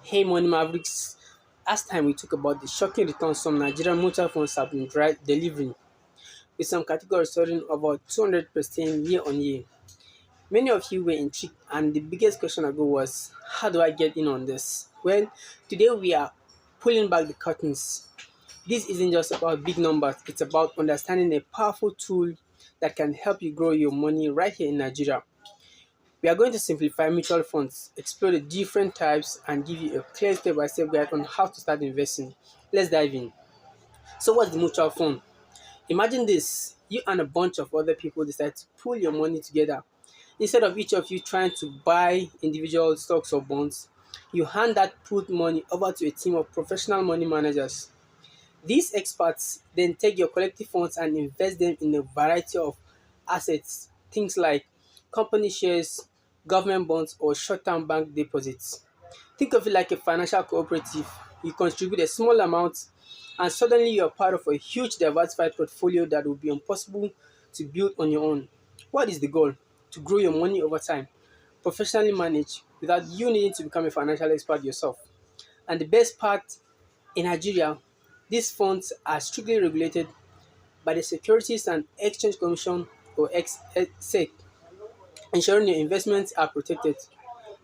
Hey Money Mavericks, last time we talked about the shocking returns some Nigerian mutual funds have been delivering, with some categories soaring about 200% year on year. Many of you were intrigued, and the biggest question I got was, how do I get in on this? Well, today we are pulling back the curtains. This isn't just about big numbers, it's about understanding a powerful tool that can help you grow your money right here in Nigeria. We are going to simplify mutual funds, explore the different types, and give you a clear step-by-step guide on how to start investing. Let's dive in. So, what's the mutual fund? Imagine this: you and a bunch of other people decide to pool your money together. Instead of each of you trying to buy individual stocks or bonds, you hand that pooled money over to a team of professional money managers. These experts then take your collective funds and invest them in a variety of assets, things like company shares, government bonds, or short term bank deposits. Think of it like a financial cooperative. You contribute a small amount, and suddenly you are part of a huge diversified portfolio that will be impossible to build on your own. What is the goal? To grow your money over time, professionally managed without you needing to become a financial expert yourself. And the best part, in Nigeria, these funds are strictly regulated by the Securities and Exchange Commission or SEC, ensuring your investments are protected.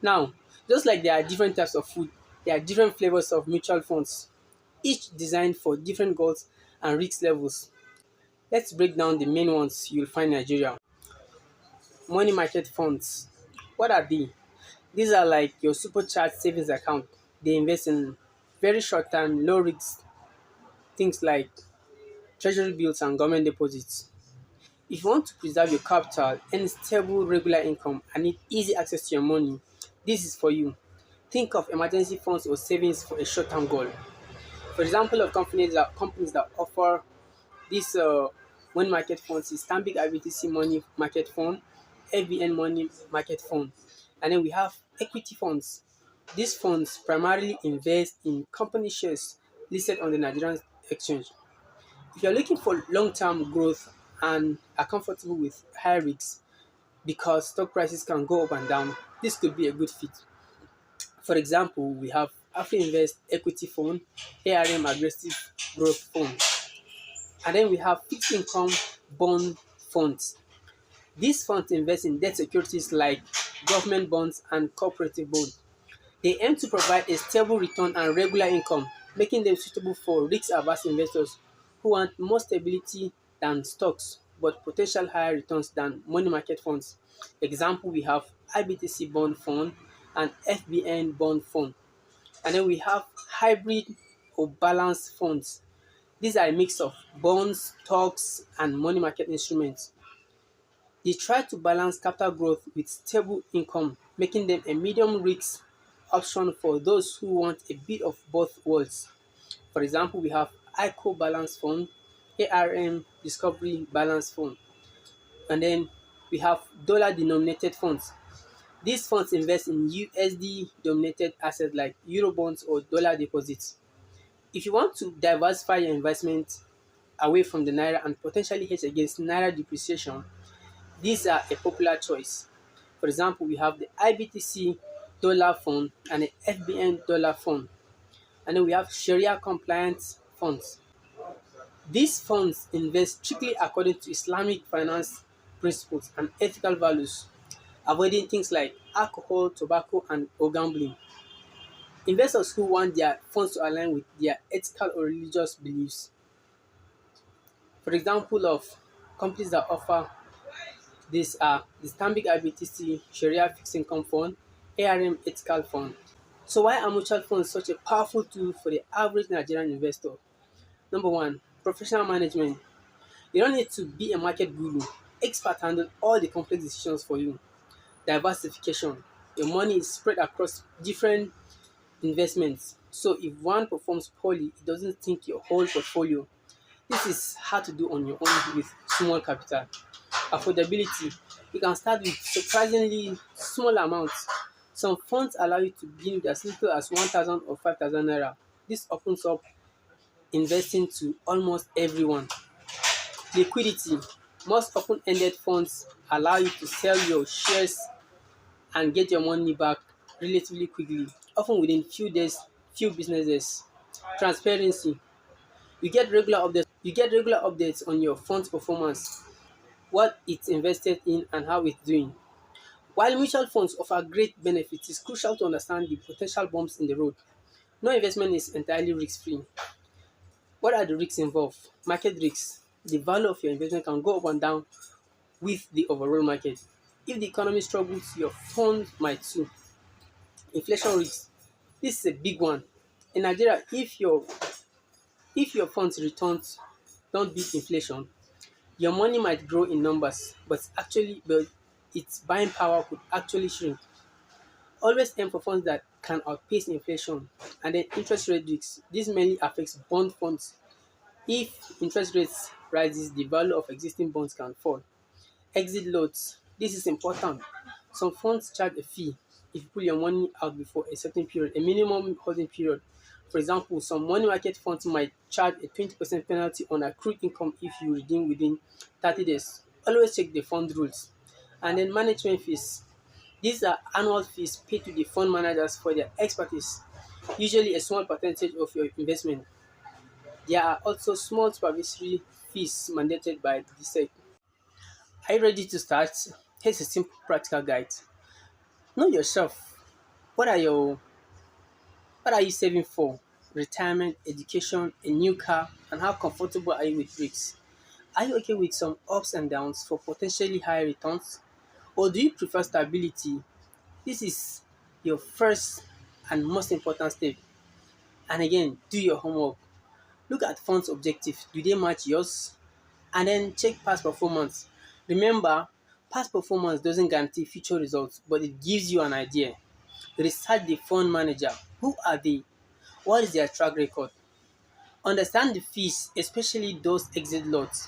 Now, just like there are different types of food, there are different flavors of mutual funds, each designed for different goals and risk levels. Let's break down the main ones you'll find in Nigeria. Money market funds. What are they? These are like your supercharged savings account. They invest in very short term, low risk things like treasury bills and government deposits. If you want to preserve your capital, earn stable regular income, and need easy access to your money, this is for you. Think of emergency funds or savings for a short-term goal. For example of companies that offer this money market funds is Stanbic IBTC Money Market Fund, FBN Money Market Fund, and then we have equity funds. These funds primarily invest in company shares listed on the Nigerian exchange. If you're looking for long-term growth and are comfortable with high risks because stock prices can go up and down, this could be a good fit. For example, we have AfriInvest Equity Fund, ARM Aggressive Growth Fund, and then we have fixed income bond funds. These funds invest in debt securities like government bonds and cooperative bonds. They aim to provide a stable return and regular income, making them suitable for risk-averse investors who want more stability than stocks but potential higher returns than money market funds. Example, we have IBTC Bond Fund and FBN Bond Fund. And then we have hybrid or balanced funds. These are a mix of bonds, stocks, and money market instruments. They try to balance capital growth with stable income, making them a medium risk option for those who want a bit of both worlds. For example, we have ICO Balance Fund, ARM Discovery Balance Fund, and then we have dollar denominated funds. These funds invest in USD denominated assets like Eurobonds or dollar deposits. If you want to diversify your investment away from the Naira and potentially hedge against Naira depreciation, these are a popular choice. For example, we have the IBTC Dollar Fund and the FBN Dollar Fund. And then we have Sharia compliant funds. These funds invest strictly according to Islamic finance principles and ethical values, avoiding things like alcohol, tobacco, and or gambling. Investors who want their funds to align with their ethical or religious beliefs. For example of companies that offer these are the Stanbic IBTC Sharia Fixed Income Fund, ARM Ethical Fund. So why are mutual funds such a powerful tool for the average Nigerian investor? Number one, professional management. You don't need to be a market guru. Experts handle all the complex decisions for you. Diversification. Your money is spread across different investments. So if one performs poorly, it doesn't sink your whole portfolio. This is hard to do on your own with small capital. Affordability. You can start with surprisingly small amounts. Some funds allow you to begin with as little as 1,000 or 5,000 naira. This opens up investing to almost everyone. Liquidity. Most open-ended funds allow you to sell your shares and get your money back relatively quickly. often within few days, few business days. Transparency. You get regular updates on your fund's performance, what it's invested in and how it's doing. While mutual funds offer great benefits, it's crucial to understand the potential bumps in the road. No investment is entirely risk-free. What are the risks involved? Market risks. The value of your investment can go up and down with the overall market. If the economy struggles, your fund might too. Inflation risk. This is a big one. In Nigeria, if your funds returns don't beat inflation, your money might grow in numbers, but its buying power could actually shrink. Always aim for funds that can outpace inflation. And then interest rate risks. This mainly affects bond funds. If interest rates rises, the value of existing bonds can fall. Exit loads. This is important. Some funds charge a fee if you pull your money out before a certain period, a minimum holding period. For example, some money market funds might charge a 20% penalty on accrued income if you redeem within 30 days. Always check the fund rules. And then management fees. These are annual fees paid to the fund managers for their expertise, usually a small percentage of your investment. There are also small supervisory fees mandated by the SEC. Are you ready to start? Here's a simple practical guide. Know yourself. What are your what are you saving for? Retirement, education, a new car, and how comfortable are you with risks? Are you okay with some ups and downs for potentially higher returns? Or do you prefer stability? This is your first and most important step. And again, do your homework. Look at funds objective. Do they match yours? And then check past performance. Remember, past performance doesn't guarantee future results, but it gives you an idea. Research the fund manager. Who are they? What is their track record? Understand the fees, especially those exit lots.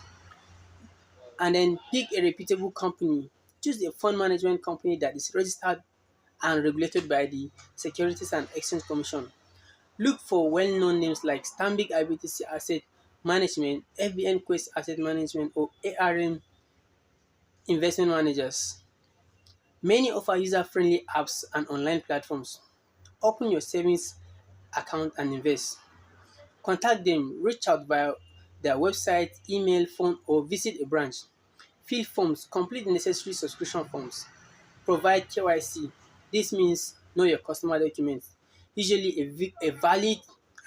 And then pick a reputable company. Choose a fund management company that is registered and regulated by the Securities and Exchange Commission. Look for well-known names like Stanbic IBTC Asset Management, FBN Quest Asset Management, or ARM Investment Managers. Many offer user-friendly apps and online platforms. Open your savings account and invest. Contact them, reach out via their website, email, phone, or visit a branch. Fill forms, complete the necessary subscription forms. Provide KYC. This means know your customer documents. Usually a valid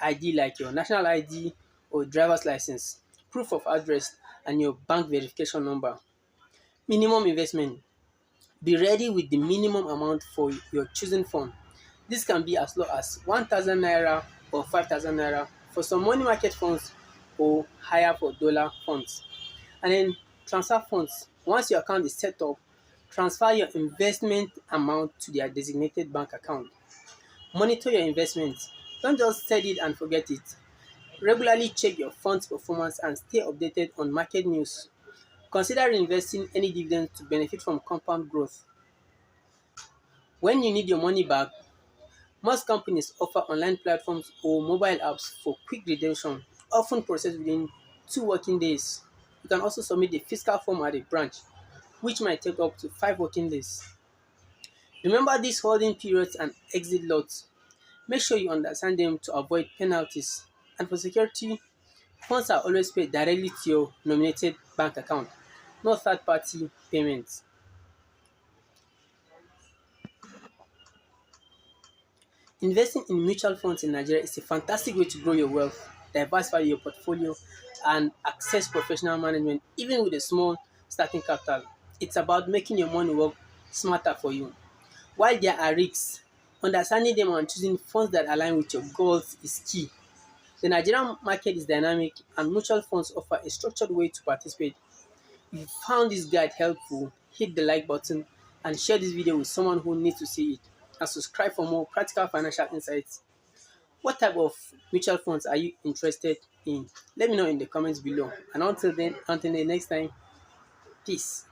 ID like your national ID or driver's license, proof of address, and your bank verification number. Minimum investment. Be ready with the minimum amount for your chosen fund. This can be as low as 1,000 naira or 5,000 naira for some money market funds or higher for dollar funds. And then transfer funds. Once your account is set up, transfer your investment amount to their designated bank account. Monitor your investments. Don't just set it and forget it. Regularly check your fund's performance and stay updated on market news. Consider investing any dividends to benefit from compound growth. When you need your money back, most companies offer online platforms or mobile apps for quick redemption, often processed within 2 working days. You can also submit the fiscal form at a branch, which might take up to 5 working days. Remember these holding periods and exit lots. Make sure you understand them to avoid penalties. And for security, funds are always paid directly to your nominated bank account, not third-party payments. Investing in mutual funds in Nigeria is a fantastic way to grow your wealth, diversify your portfolio, and access professional management even with a small starting capital. It's about making your money work smarter for you. While there are risks, understanding them and choosing funds that align with your goals is key. The Nigerian market is dynamic and mutual funds offer a structured way to participate. If you found this guide helpful, hit the like button and share this video with someone who needs to see it. And subscribe for more practical financial insights. What type of mutual funds are you interested in? Let me know in the comments below. And until the next time, peace.